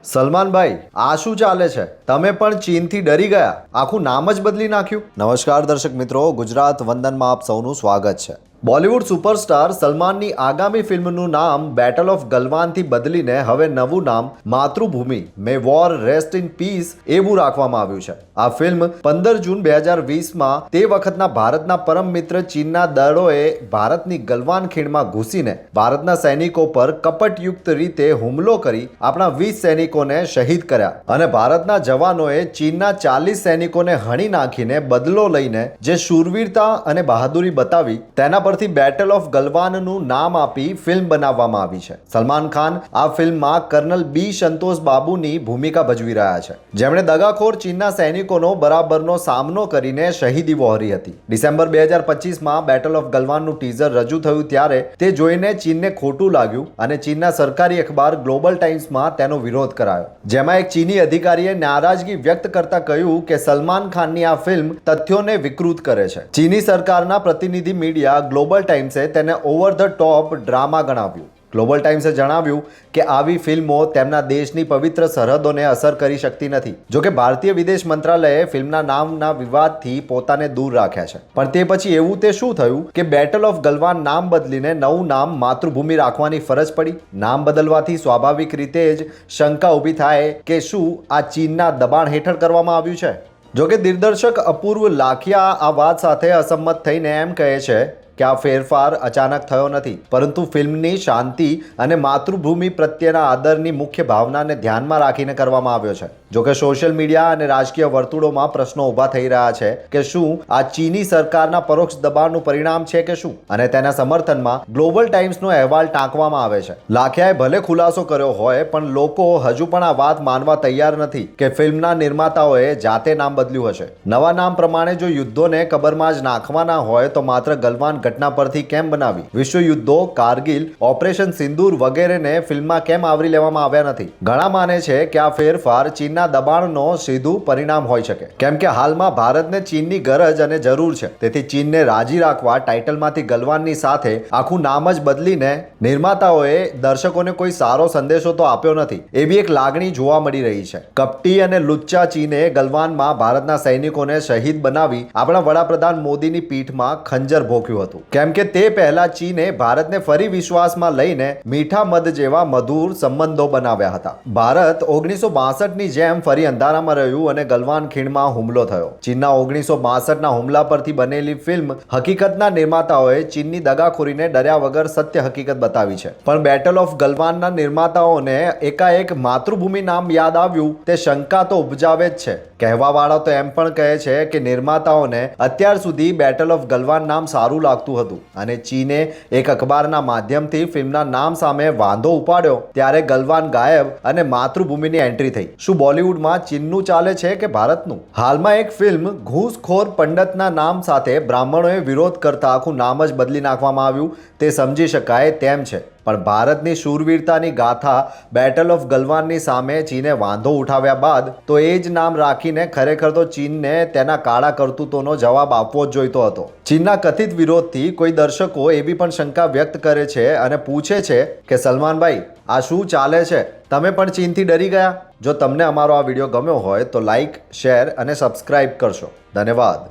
સલમાનભાઈ, આ શું ચાલે છે? તમે પણ ચીનથી ડરી ગયા, આખું નામ જ બદલી નાખ્યું. નમસ્કાર દર્શક મિત્રો, ગુજરાત વંદનમાં આપ સૌનું સ્વાગત છે. બોલિવૂડ સુપરસ્ટાર સલમાનની આગામી ફિલ્મનું નામ બેટલ ઓફ ગલવાનથી બદલીને હવે નવું નામ માતૃભૂમિ મે વોર રેસ્ટ ઇન પીસ એવું રાખવામાં આવ્યું છે. આ ફિલ્મ 15 જૂન 2020માં તે વખતના ભારતના પરમ મિત્ર ચીનના દળોએ ભારતની ગલવાન ખીણમાં ઘૂસીને ભારતના સૈનિકો પર કપટયુક્ત રીતે હુમલો કરી આપણા 20 સૈનિકોને શહીદ કર્યા અને ભારતના જવાનોએ ચીનના 40 સૈનિકોને હણી નાખીને બદલો લઈને જે શૂરવીરતા અને બહાદુરી બતાવી તેના પરથી બેટલ ઓફ ગલવાનનું નામ આપી ફિલ્મ બનાવવામાં આવી છે. સલમાન ખાન આ ફિલ્મમાં કર્નલ બી સંતોષ બાબુની ભૂમિકા ભજવી રહ્યા છે, જેમણે દગાખોર ચીનના સૈનિકોનો બરાબરનો સામનો કરીને શહીદી વહોરી હતી. ડિસેમ્બર 2025માં બેટલ ઓફ ગલવાનનું ટીઝર રજૂ થયું ત્યારે તે જોઈને ચીનને ખોટું લાગ્યું અને ચીનના સરકારી અખબાર ગ્લોબલ ટાઈમ્સમાં તેનો વિરોધ કરાયો, જેમાં એક ચીની અધિકારીએ નારાજગી વ્યક્ત કરતા કહ્યું કે સલમાન ખાનની આ ફિલ્મ તથ્યોને વિકૃત કરે છે. ચીની સરકારના પ્રતિનિધિ મીડિયા ગ્લોબલ ટાઈમ્સે તેને ઓવર ધ ટોપ ડ્રામા ગણાવ્યું. ગ્લોબલ ટાઈમ્સે જણાવ્યું કે આવી ફિલ્મો તેમના દેશની પવિત્ર સરહદોને અસર કરી શકતી નથી. જોકે ભારતીય વિદેશ મંત્રાલયે ફિલ્મના નામના વિવાદથી પોતાને દૂર રાખ્યા છે. પણ તે પછી એવું તે શું થયું કે બેટલ ઓફ ગલવાન નામ બદલીને નવું નામ માતૃભૂમિ રાખવાની ફરજ પડી? નામ બદલવાથી સ્વાભાવિક રીતે જ શંકા ઊભી થાય કે શું આ ચીનના દબાણ હેઠળ કરવામાં આવ્યું છે? જોકે દિગ્દર્શક અપૂર્વ લાખિયા આ વાત સાથે અસંમત થઈને એમ કહે છે કે આ ફેરફાર અચાનક થયો નથી, પરંતુ ફિલ્મની શાંતિ અને માતૃભૂમિ પ્રત્યેના આદરની મુખ્ય ભાવનાને ધ્યાનમાં રાખીને કરવામાં આવ્યો છે. જોકે સોશિયલ મીડિયા અને રાજકીય વર્તુળોમાં પ્રશ્નો ઊભા થઈ રહ્યા છે કે શું આ ચીની સરકારના પરોક્ષ દબાણનું પરિણામ છે કે શું, અને તેના સમર્થનમાં ગ્લોબલ ટાઈમ્સનો અહેવાલ ટાંકવામાં આવે છે. લાખિયાએ ભલે ખુલાસો કર્યો હોય, પણ લોકો હજુ પણ આ વાત માનવા તૈયાર નથી કે ફિલ્મના નિર્માતાઓએ જાતે નામ બદલ્યું હશે. નવા નામ પ્રમાણે જો યુદ્ધોને કબરમાં જ નાખવાના હોય તો માત્ર ગલવાન ઘટના પરથી કેમ બનાવી? વિશ્વ યુદ્ધો, કારગિલ, ઓપરેશન સિંદૂર વગેરેને ફિલ્મમાં કેમ આવરી લેવામાં આવ્યા નથી? ઘણા માને છે કે આ ફેરફાર ચીનના દબાણનો સીધું પરિણામ હોઈ શકે, કેમ કે હાલમાં ભારતને ચીનની ગરજ અને જરૂર છે. તેથી ચીનને રાજી રાખવા ટાઇટલમાંથી ગલવાનની સાથે આખું નામ જ બદલીને નિર્માતાઓએ દર્શકોને કોઈ સારો સંદેશો તો આપ્યો નથી, એવી એક લાગણી જોવા મળી રહી છે. કપટી અને લુચ્ચા ચીને ગલવાનમાં ભારતના સૈનિકોને શહીદ બનાવી આપણા વડાપ્રધાન મોદીની પીઠમાં ખંજર ભોંક્યું હતું, કેમ કે તે પહેલા ચીને ભારતને ફરી વિશ્વાસમાં લઈને મીઠા મધ જેવા મધુર સંબંધો બનાવ્યા હતા. ભારત 1962ની જેમ ફરી અંધારામાં રહ્યું અને ગલવાન ખીણમાં હુમલો થયો. ચીનના 1962ના હુમલા પરથી બનેલી ફિલ્મ હકીકતના નિર્માતાઓએ ચીનની દગાખોરીને ડર્યા વગર સત્ય હકીકત બતાવી છે. પણ બેટલ ઓફ ગલવાનના નિર્માતાઓને એકાએક માતૃભૂમિ નામ યાદ આવ્યું તે શંકા તો ઉપજાવે જ છે. કહેવાવાળા તો એમ પણ કહે છે કે નિર્માતાઓને અત્યાર સુધી બેટલ ઓફ ગલવાન નામ સારું લાગતું હતું અને ચીને એક અખબારના માધ્યમથી ફિલ્મના નામ સામે વાંધો ઉપાડ્યો ત્યારે ગલવાન ગાયબ અને માતૃભૂમિની એન્ટ્રી થઈ. શું બોલિવૂડમાં ચીનનું ચાલે છે કે ભારતનું? હાલમાં એક ફિલ્મ ઘૂસખોર પંડિતના નામ સાથે બ્રાહ્મણોએ વિરોધ કરતા આખું નામ જ બદલી નાખવામાં આવ્યું તે સમજી શકાય તેમ છે. પણ ભારતની શૂરવીરતાની ગાથા બેટલ ઓફ ગલવાનની સામે ચીને વાંધો ઉઠાવ્યા બાદ તો એ જ નામ રાખીને ખરેખર તો ચીનને તેના કાળા કરતૂતોનો જવાબ આપવો જ જોઈતો હતો. ચીનના કથિત વિરોધથી કોઈ દર્શકો એવી પણ શંકા વ્યક્ત કરે છે અને પૂછે છે કે સલમાનભાઈ, આ શું ચાલે છે? તમે પણ ચીનથી ડરી ગયા? જો તમને અમારો આ વિડીયો ગમ્યો હોય તો લાઈક, શેર અને સબસ્ક્રાઇબ કરશો. ધન્યવાદ.